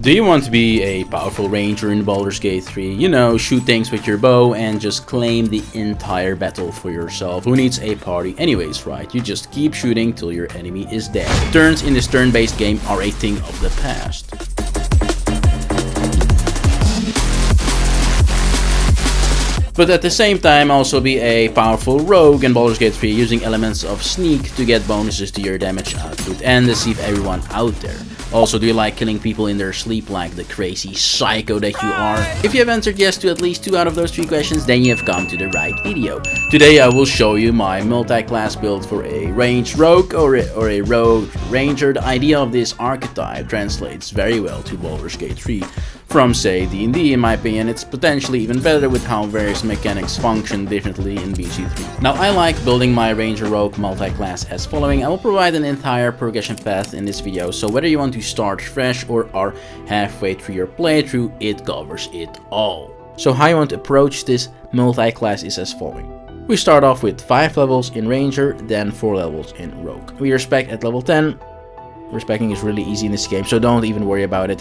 Do you want to be a powerful ranger in Baldur's Gate 3? You know, shoot things with your bow and just claim the entire battle for yourself. Who needs a party anyways, right? You just keep shooting till your enemy is dead. Turns in this turn-based game are a thing of the past. But at the same time also be a powerful rogue in Baldur's Gate 3 using elements of sneak to get bonuses to your damage output and deceive everyone out there. Also, do you like killing people in their sleep like the crazy psycho that you are? If you have answered yes to at least 2 out of those 3 questions, then you have come to the right video. Today I will show you my multi-class build for a ranged rogue or a rogue ranger. The idea of this archetype translates very well to Baldur's Gate 3. From, say, D&D, in my opinion, it's potentially even better with how various mechanics function differently in BG3. Now, I like building my Ranger Rogue multi-class as following. I will provide an entire progression path in this video, so whether you want to start fresh or are halfway through your playthrough, it covers it all. So how you want to approach this multi-class is as following. We start off with 5 levels in Ranger, then 4 levels in Rogue. We respec at level 10. Respecing is really easy in this game, so don't even worry about it.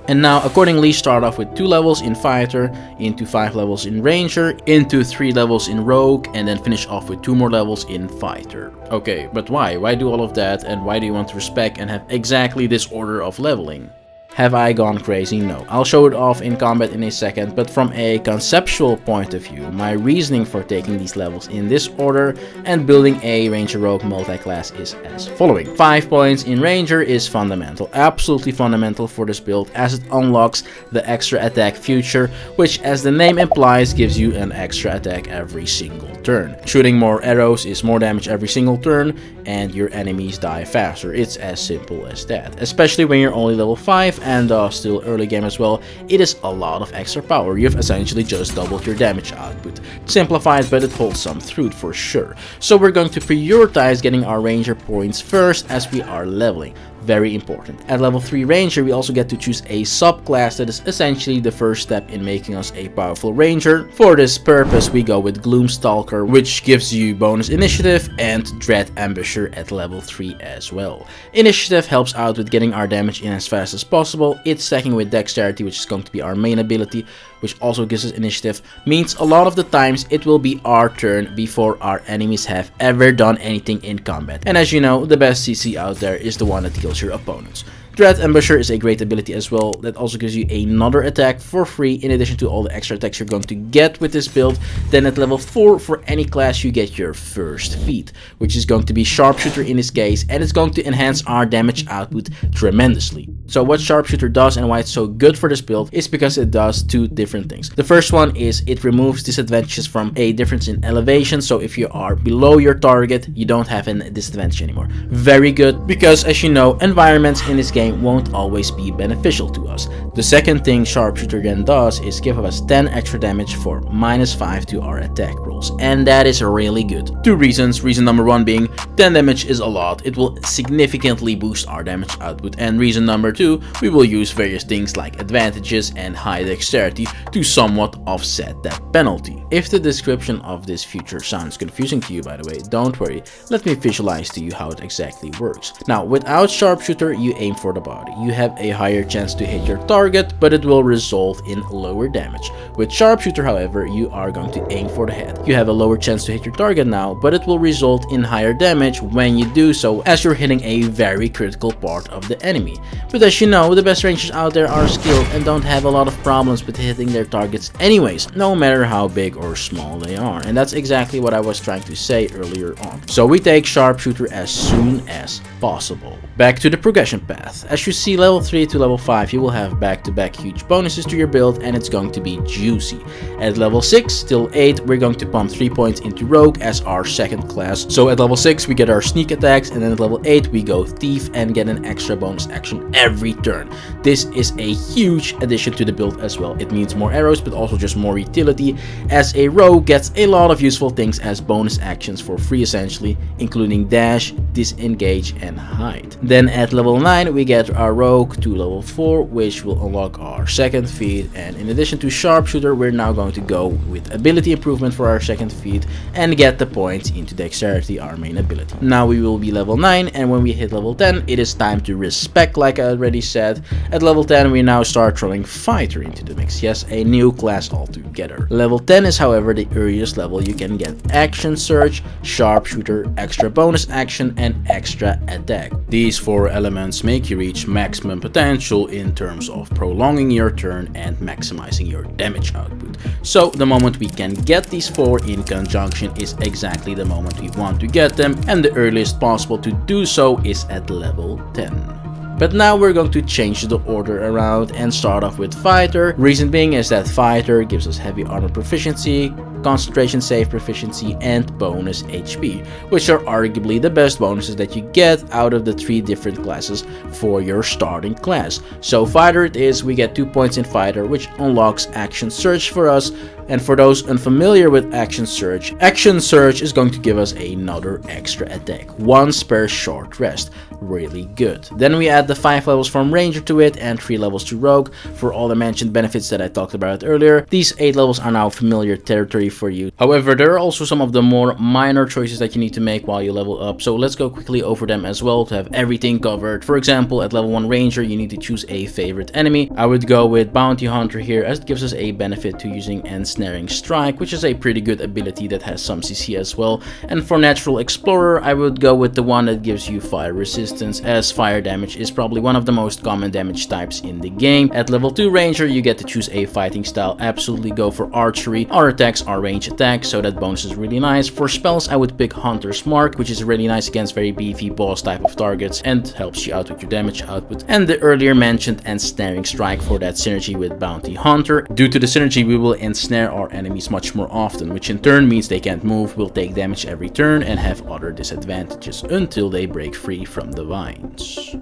And now accordingly start off with 2 levels in Fighter, into 5 levels in Ranger, into 3 levels in Rogue, and then finish off with 2 more levels in Fighter. Okay, but why? Why do all of that, and why do you want to respec and have exactly this order of leveling? Have I gone crazy? No. I'll show it off in combat in a second, but from a conceptual point of view, my reasoning for taking these levels in this order and building a Ranger Rogue multi-class is as following. 5 points in Ranger is fundamental, absolutely fundamental for this build, as it unlocks the extra attack feature, which as the name implies gives you an extra attack every single turn. Shooting more arrows is more damage every single turn, and your enemies die faster. It's as simple as that, especially when you're only level 5 and still early game as well. It is a lot of extra power. You've essentially just doubled your damage output. Simplified, but it holds some truth for sure. So we're going to prioritize getting our Ranger points first as we are leveling. Very important. At level 3 Ranger, we also get to choose a subclass that is essentially the first step in making us a powerful Ranger. For this purpose, we go with Gloomstalker, which gives you bonus initiative, and Dread Ambusher at level 3 as well. Initiative helps out with getting our damage in as fast as possible. It's stacking with Dexterity, which is going to be our main ability, which also gives us initiative. Means a lot of the times it will be our turn before our enemies have ever done anything in combat. And as you know, the best CC out there is the one that kills your opponents. Dread Ambusher is a great ability as well, that also gives you another attack for free in addition to all the extra attacks you're going to get with this build. Then at level 4 for any class you get your first feat, which is going to be Sharpshooter in this case, and it's going to enhance our damage output tremendously. So what Sharpshooter does and why it's so good for this build is because it does 2 different things. The first one is it removes disadvantages from a difference in elevation, so if you are below your target you don't have a disadvantage anymore. Very good, because as you know, environments in this game won't always be beneficial to us. The second thing Sharpshooter then does is give us 10 extra damage for -5 to our attack rolls, and that is really good. 2 reasons. Reason number 1 being 10 damage is a lot. It will significantly boost our damage output, and reason number 2, we will use various things like advantages and high dexterity to somewhat offset that penalty. If the description of this feature sounds confusing to you, by the way, don't worry, let me visualize to you how it exactly works. Now, without Sharpshooter, you aim for the body. You have a higher chance to hit your target, but it will result in lower damage. With Sharpshooter, however, you are going to aim for the head. You have a lower chance to hit your target now, but it will result in higher damage when you do so, as you're hitting a very critical part of the enemy. But as you know, the best rangers out there are skilled and don't have a lot of problems with hitting their targets anyways, no matter how big or small they are. And that's exactly what I was trying to say earlier on. So we take Sharpshooter as soon as possible. Back to the progression path. As you see, level 3 to level 5 you will have back-to-back huge bonuses to your build, and it's going to be juicy. At level 6 till 8 we're going to pump 3 points into Rogue as our second class. So at level 6 we get our sneak attacks, and then at level 8 we go Thief and get an extra bonus action every turn. This is a huge addition to the build as well. It means more arrows, but also just more utility, as a rogue gets a lot of useful things as bonus actions for free essentially, including dash, disengage and hide. Then at level 9 we get get our rogue to level 4, which will unlock our second feat, and in addition to sharpshooter, we're now going to go with ability improvement for our second feat and get the points into dexterity, our main ability. Now we will be level 9, and when we hit level 10, it is time to respec, like I already said. At level 10, we now start throwing fighter into the mix. Yes, a new class altogether. Level 10 is, however, the earliest level you can get action surge, sharpshooter, extra bonus action, and extra attack. These 4 elements make you reach maximum potential in terms of prolonging your turn and maximizing your damage output. So the moment we can get these 4 in conjunction is exactly the moment we want to get them, and the earliest possible to do so is at level 10. But now we're going to change the order around and start off with fighter. Reason being is that fighter gives us heavy armor proficiency, concentration save proficiency, and bonus HP, which are arguably the best bonuses that you get out of the 3 different classes for your starting class. So fighter it is, we get 2 points in fighter, which unlocks action surge for us. And for those unfamiliar with action surge is going to give us another extra attack, once per short rest. Really good. Then we add the 5 levels from ranger to it and 3 levels to rogue for all the mentioned benefits that I talked about earlier. These 8 levels are now familiar territory for you. However, there are also some of the more minor choices that you need to make while you level up, so let's go quickly over them as well to have everything covered. For example, at level 1 ranger, you need to choose a favorite enemy. I would go with bounty hunter here, as it gives us a benefit to using ensnaring strike, which is a pretty good ability that has some CC as well. And for natural explorer, I would go with the one that gives you fire resistance, as fire damage is probably one of the most common damage types in the game. At level 2 ranger, you get to choose a fighting style. Absolutely go for archery. Our attacks are range attacks, so that bonus is really nice. For spells, I would pick Hunter's Mark, which is really nice against very beefy boss type of targets and helps you out with your damage output. And the earlier mentioned ensnaring strike for that synergy with bounty hunter. Due to the synergy, we will ensnare our enemies much more often, which in turn means they can't move, will take damage every turn, and have other disadvantages until they break free from the vines.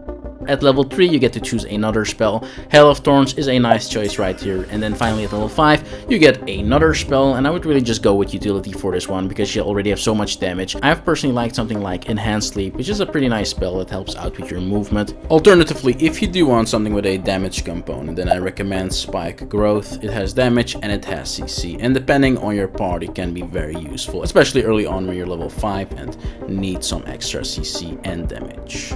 At level 3, you get to choose another spell. Hail of Thorns is a nice choice right here. And then finally at level 5, you get another spell, and I would really just go with utility for this one because you already have so much damage. I've personally liked something like Enhanced Sleep, which is a pretty nice spell that helps out with your movement. Alternatively, if you do want something with a damage component, then I recommend Spike Growth. It has damage and it has CC, and depending on your party can be very useful, especially early on when you're level 5 and need some extra CC and damage.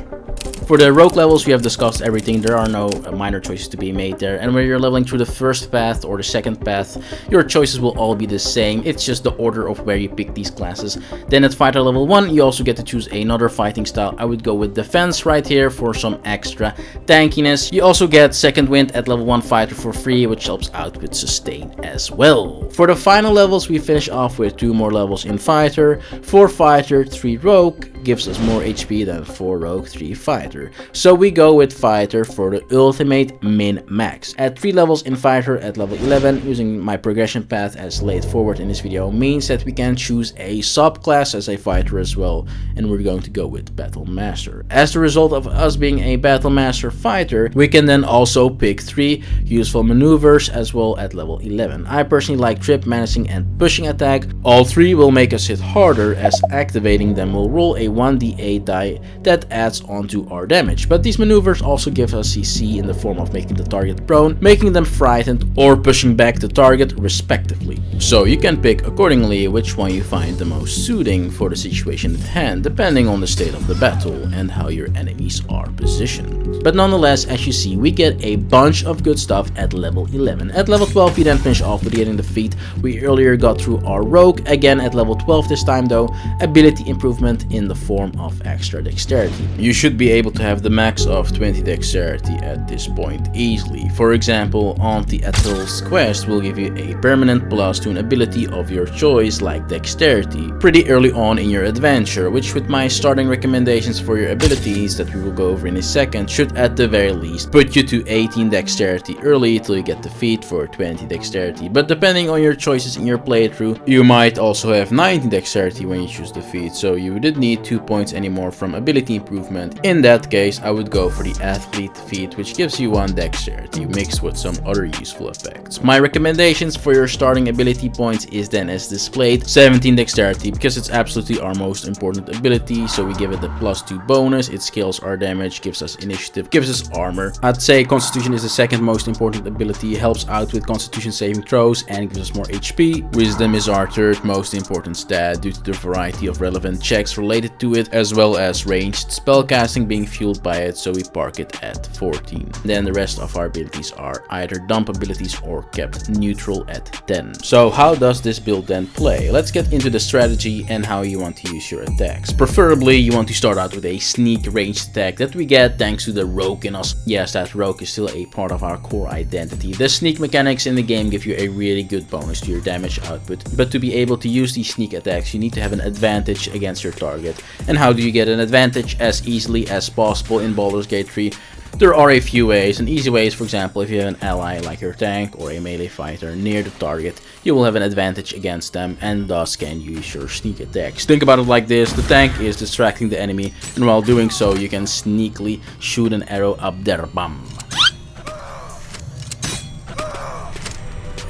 For the rogue levels, we have discussed everything. There are no minor choices to be made there. And when you're leveling through the first path or the second path, your choices will all be the same. It's just the order of where you pick these classes. Then at fighter level 1, you also get to choose another fighting style. I would go with defense right here for some extra tankiness. You also get second wind at level 1 fighter for free, which helps out with sustain as well. For the final levels, we finish off with 2 more levels in fighter. 4 fighter, 3 rogue gives us more HP than 4 rogue, 3 fighter. So we go with fighter for the ultimate min-max. At 3 levels in fighter at level 11, using my progression path as laid forward in this video means that we can choose a subclass as a fighter as well, and we're going to go with Battle Master. As a result of us being a Battle Master fighter, we can then also pick 3 useful maneuvers as well at level 11. I personally like Trip, Menacing, and Pushing Attack. All 3 will make us hit harder, as activating them will roll a 1d8 die that adds onto our damage. But these maneuvers also give us CC in the form of making the target prone, making them frightened, or pushing back the target respectively. So you can pick accordingly which one you find the most suiting for the situation at hand, depending on the state of the battle and how your enemies are positioned. But nonetheless, as you see, we get a bunch of good stuff at level 11. At level 12, we then finish off with getting the feat we earlier got through our rogue, again at level 12 this time though, ability improvement in the form of extra dexterity. You should be able to have the max of 20 dexterity at this point easily. For example, Auntie Ethel's quest will give you a permanent plus to an ability of your choice like dexterity pretty early on in your adventure, which with my starting recommendations for your abilities that we will go over in a second should at the very least put you to 18 dexterity early till you get the feat for 20 dexterity. But depending on your choices in your playthrough, you might also have 19 dexterity when you choose the feat, so you did need 2 points anymore from ability improvement. In that case, I would go for the athlete feat, which gives you 1 dexterity mixed with some other useful effects. My recommendations for your starting ability points is then as displayed: 17 dexterity because it's absolutely our most important ability, so we give it the +2 bonus. It scales our damage, gives us initiative, gives us armor. I'd say constitution is the second most important ability, helps out with constitution saving throws and gives us more HP. Wisdom is our third most important stat due to the variety of relevant checks related to it, as well as ranged spellcasting being fueled by it, so we park it at 14. Then the rest of our abilities are either dump abilities or kept neutral at 10. So how does this build then play? Let's get into the strategy and how you want to use your attacks. Preferably you want to start out with a sneak ranged attack that we get thanks to the rogue in us. Yes, that rogue is still a part of our core identity. The sneak mechanics in the game give you a really good bonus to your damage output, but to be able to use these sneak attacks you need to have an advantage against your target. And how do you get an advantage as easily as possible in Baldur's Gate 3? There are a few ways. An easy way is, for example, if you have an ally like your tank or a melee fighter near the target, you will have an advantage against them and thus can use your sneak attacks. Think about it like this: the tank is distracting the enemy, and while doing so you can sneakily shoot an arrow up their bum.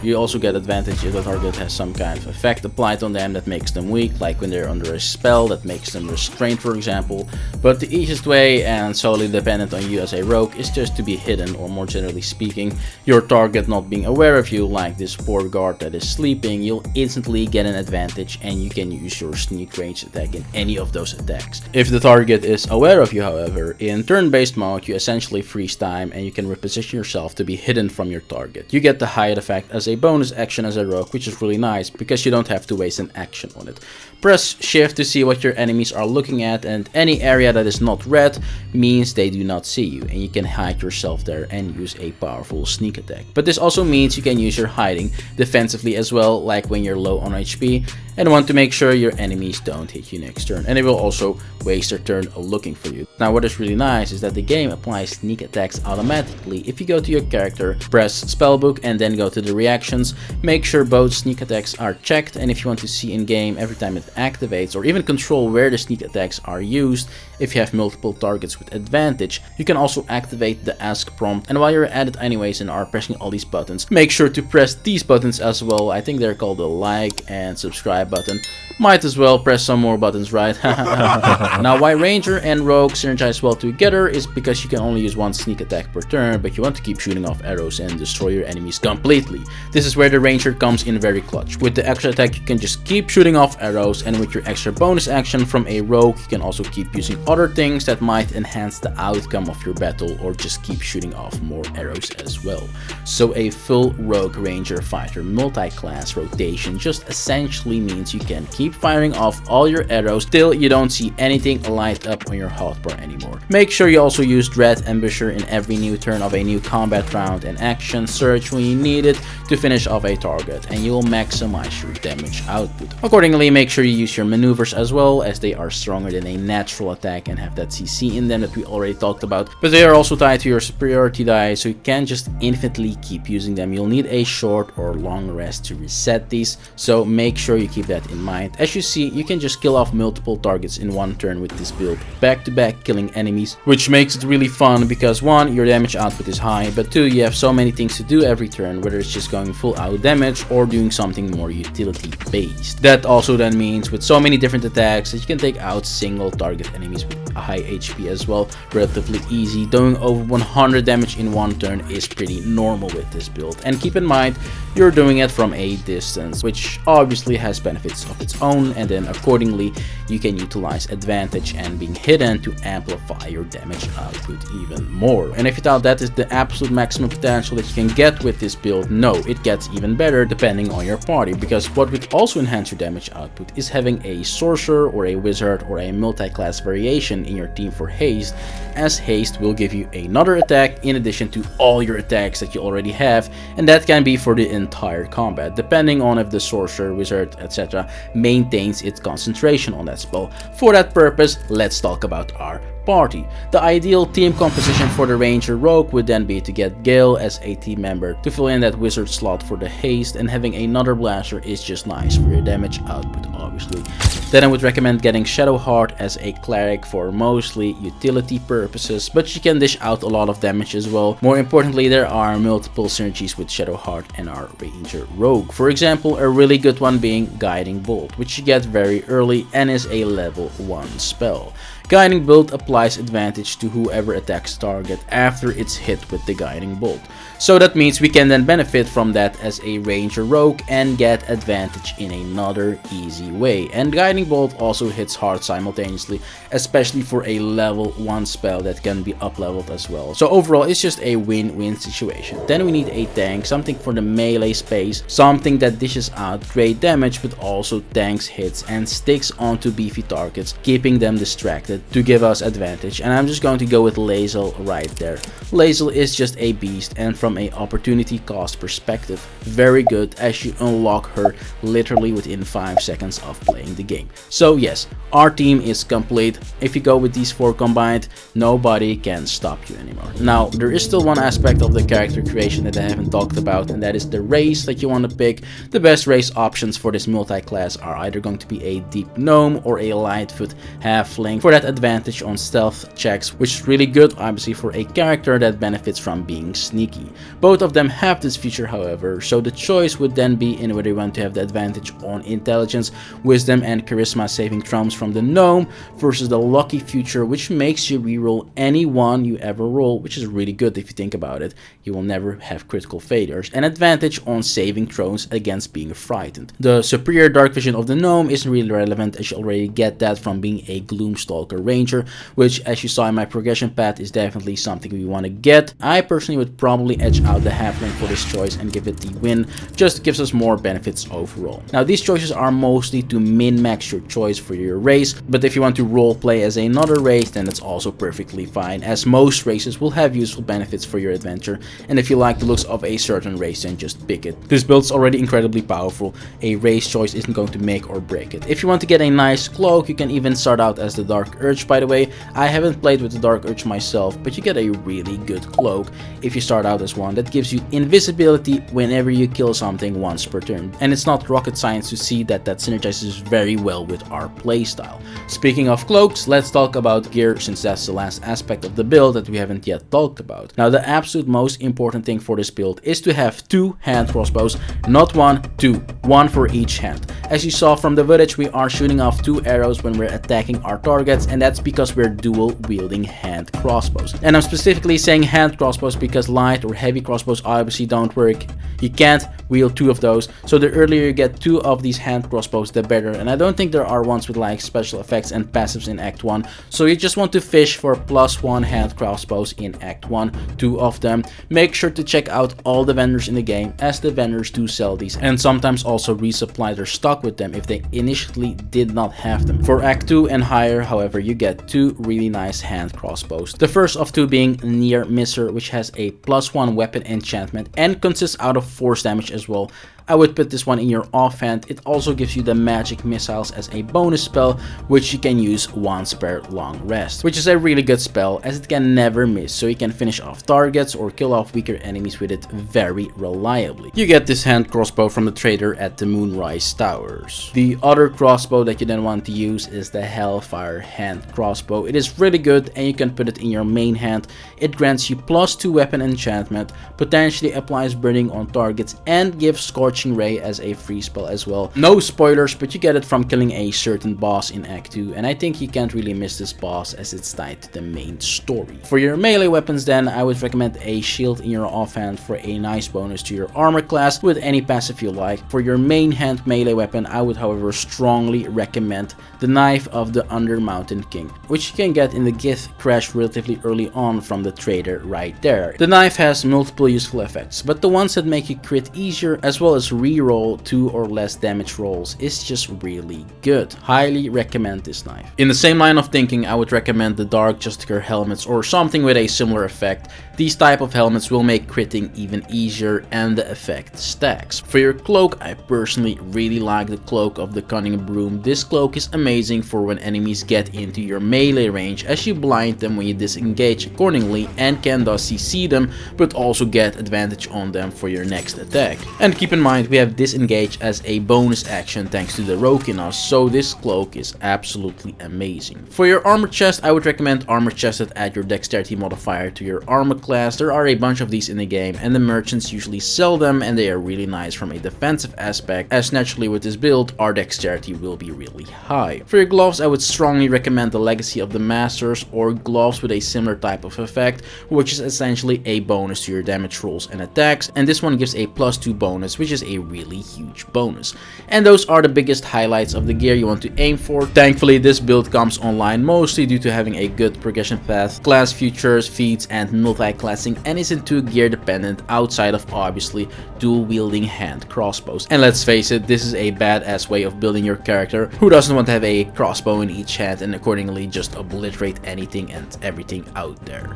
You also get advantage if the target has some kind of effect applied on them that makes them weak, like when they're under a spell that makes them restrained, for example. But the easiest way, and solely dependent on you as a rogue, is just to be hidden, or more generally speaking, your target not being aware of you, like this poor guard that is sleeping. You'll instantly get an advantage and you can use your sneak range attack in any of those attacks. If the target is aware of you, however, in turn-based mode you essentially freeze time and you can reposition yourself to be hidden from your target. You get the hide effect as a bonus action as a rogue, which is really nice because you don't have to waste an action on it. Press shift to see what your enemies are looking at, and any area that is not red means they do not see you, and you can hide yourself there and use a powerful sneak attack. But this also means you can use your hiding defensively as well, like when you're low on HP and want to make sure your enemies don't hit you next turn, and they will also waste their turn looking for you. Now what is really nice is that the game applies sneak attacks automatically. If you go to your character, press spellbook and then go to the reactions, make sure both sneak attacks are checked, and if you want to see in game every time it activates or even control where the sneak attacks are used, if you have multiple targets with advantage, you can also activate the ask prompt. And while you're at it anyways and are pressing all these buttons, make sure to press these buttons as well. I think they're called the like and subscribe button. Might as well press some more buttons, right? Now why Ranger and Rogue synergize well together is because you can only use one sneak attack per turn, but you want to keep shooting off arrows and destroy your enemies completely. This is where the Ranger comes in very clutch. With the extra attack you can just keep shooting off arrows, and with your extra bonus action from a Rogue you can also keep using other things that might enhance the outcome of your battle or just keep shooting off more arrows as well. So a full Rogue Ranger fighter multi-class rotation just essentially means you can keep firing off all your arrows till you don't see anything light up on your hotbar anymore. Make sure you also use Dread Ambusher in every new turn of a new combat round and action surge when you need it to finish off a target, and you will maximize your damage output. Accordingly, make sure you use your maneuvers as well, as they are stronger than a natural attack and have that CC in them that we already talked about, but they are also tied to your superiority die, so you can't just infinitely keep using them. You'll need a short or long rest to reset these, so make sure you keep that in mind. As you see, you can just kill off multiple targets in one turn with this build, back to back killing enemies, which makes it really fun because 1, your damage output is high, but 2, you have so many things to do every turn, whether it's just going full out damage or doing something more utility based. That also then means with so many different attacks that you can take out single target enemies with a high HP as well, relatively easy. Doing over 100 damage in one turn is pretty normal with this build, and keep in mind you're doing it from a distance, which obviously has benefits of its own, and then accordingly you can utilize advantage and being hidden to amplify your damage output even more. And if you thought that is the absolute maximum potential that you can get with this build, no, it gets even better depending on your party, because what would also enhance your damage output is having a sorcerer or a wizard or a multi-class variation in your team for haste, as haste will give you another attack in addition to all your attacks that you already have, and that can be for the entire combat, depending on if the sorcerer, wizard, etc. maintains its concentration on that spell. For that purpose, let's talk about our party. The ideal team composition for the Ranger Rogue would then be to get Gale as a team member to fill in that wizard slot for the haste, and having another blaster is just nice for your damage output, obviously. Then I would recommend getting Shadowheart as a cleric for mostly utility purposes, but she can dish out a lot of damage as well. More importantly, there are multiple synergies with Shadowheart and our Ranger Rogue. For example, a really good one being Guiding Bolt, which you get very early and is a level 1 spell. Guiding Bolt applies advantage to whoever attacks target after it's hit with the Guiding Bolt. So that means we can then benefit from that as a Ranger Rogue and get advantage in another easy way. And Guiding Bolt also hits hard simultaneously, especially for a level 1 spell that can be up leveled as well. So overall, it's just a win-win situation. Then we need a tank, something for the melee space, something that dishes out great damage but also tanks hits and sticks onto beefy targets, keeping them distracted to give us advantage. And I'm just going to go with Lae'zel right there. Lae'zel is just a beast, and from a opportunity cost perspective, very good, as you unlock her literally within 5 seconds of playing the game. So yes, our team is complete. If you go with these 4 combined, nobody can stop you anymore. Now, there is still one aspect of the character creation that I haven't talked about, and that is the race that you want to pick. The best race options for this multi-class are either going to be a deep gnome or a lightfoot halfling for that advantage on stealth checks, which is really good obviously for a character that benefits from being sneaky. Both of them have this feature, however, so the choice would then be in whether you want to have the advantage on intelligence, wisdom and charisma saving throws from the gnome versus the lucky feature, which makes you reroll any one you ever roll, which is really good if you think about it. You will never have critical failures, and advantage on saving throws against being frightened. The superior dark vision of the gnome isn't really relevant, as you already get that from being a Gloomstalker Ranger, which, as you saw in my progression path, is definitely something we want to get. I personally would probably edge out the halfling for this choice and give it the win, just gives us more benefits overall. Now, these choices are mostly to min-max your choice for your race, but if you want to roleplay as another race, then that's also perfectly fine, as most races will have useful benefits for your adventure, and if you like the looks of a certain race, then just pick it. This build's already incredibly powerful. A race choice isn't going to make or break it. If you want to get a nice cloak, you can even start out as the Dark Urge. By the way, I haven't played with the Dark Urge myself, but you get a really good cloak if you start out as one that gives you invisibility whenever you kill something once per turn. And it's not rocket science to see that that synergizes very well with our playstyle. Speaking of cloaks, let's talk about gear, since that's the last aspect of the build that we haven't yet talked about. Now, the absolute most important thing for this build is to have 2 hand crossbows, not 1, 2, 1 for each hand. As you saw from the footage, we are shooting off 2 arrows when we're attacking our targets, and that's because we're dual wielding hand crossbows. And I'm specifically saying hand crossbows because light or heavy crossbows obviously don't work. You can't wield 2 of those, so the earlier you get 2 of these hand crossbows, the better. And I don't think there are ones with like special effects and passives in Act 1, so you just want to fish for +1 hand crossbows in Act 1, 2 of them. Make sure to check out all the vendors in the game, as the vendors do sell these and sometimes also resupply their stock with them if they initially did not have them. For Act 2 and higher, however, you get 2 really nice hand crossbows. The first of 2 being Near Misser, which has a +1 weapon enchantment and consists out of force damage as well. I would put this one in your offhand. It also gives you the magic missiles as a bonus spell, which you can use once per long rest, which is a really good spell as it can never miss, so you can finish off targets or kill off weaker enemies with it very reliably. You get this hand crossbow from the trader at the Moonrise Towers. The other crossbow that you then want to use is the Hellfire hand crossbow. It is really good and you can put it in your main hand. It grants you +2 weapon enchantment, potentially applies burning on targets, and gives Scorching Ray as a free spell as well. No spoilers, but you get it from killing a certain boss in Act 2, and I think you can't really miss this boss as it's tied to the main story. For your melee weapons then, I would recommend a shield in your offhand for a nice bonus to your armor class with any passive you like. For your main hand melee weapon, I would however strongly recommend the Knife of the Undermountain King, which you can get in the Gith Crash relatively early on from the trader right there. The knife has multiple useful effects, but the ones that make you crit easier as well as those reroll 2 or less damage rolls is just really good. Highly recommend this knife. In the same line of thinking, I would recommend the Dark Justicar helmets or something with a similar effect. These type of helmets will make critting even easier and the effect stacks. For your cloak, I personally really like the Cloak of the Cunning Broom. This cloak is amazing for when enemies get into your melee range, as you blind them when you disengage accordingly and can thus CC them, but also get advantage on them for your next attack. And keep in mind, we have disengage as a bonus action thanks to the rogue in us, so this cloak is absolutely amazing. For your armor chest, I would recommend armor chest that add your dexterity modifier to your armor class. There are a bunch of these in the game and the merchants usually sell them, and they are really nice from a defensive aspect, as naturally with this build our dexterity will be really high. For your gloves, I would strongly recommend the Legacy of the Masters or gloves with a similar type of effect, which is essentially a bonus to your damage rolls and attacks, and this one gives a +2 bonus, which is a really huge bonus. And those are the biggest highlights of the gear you want to aim for. Thankfully, this build comes online mostly due to having a good progression path, class features, feats, and multi-classing, and isn't too gear dependent outside of obviously dual wielding hand crossbows. And let's face it, this is a badass way of building your character. Who doesn't want to have a crossbow in each hand and accordingly just obliterate anything and everything out there?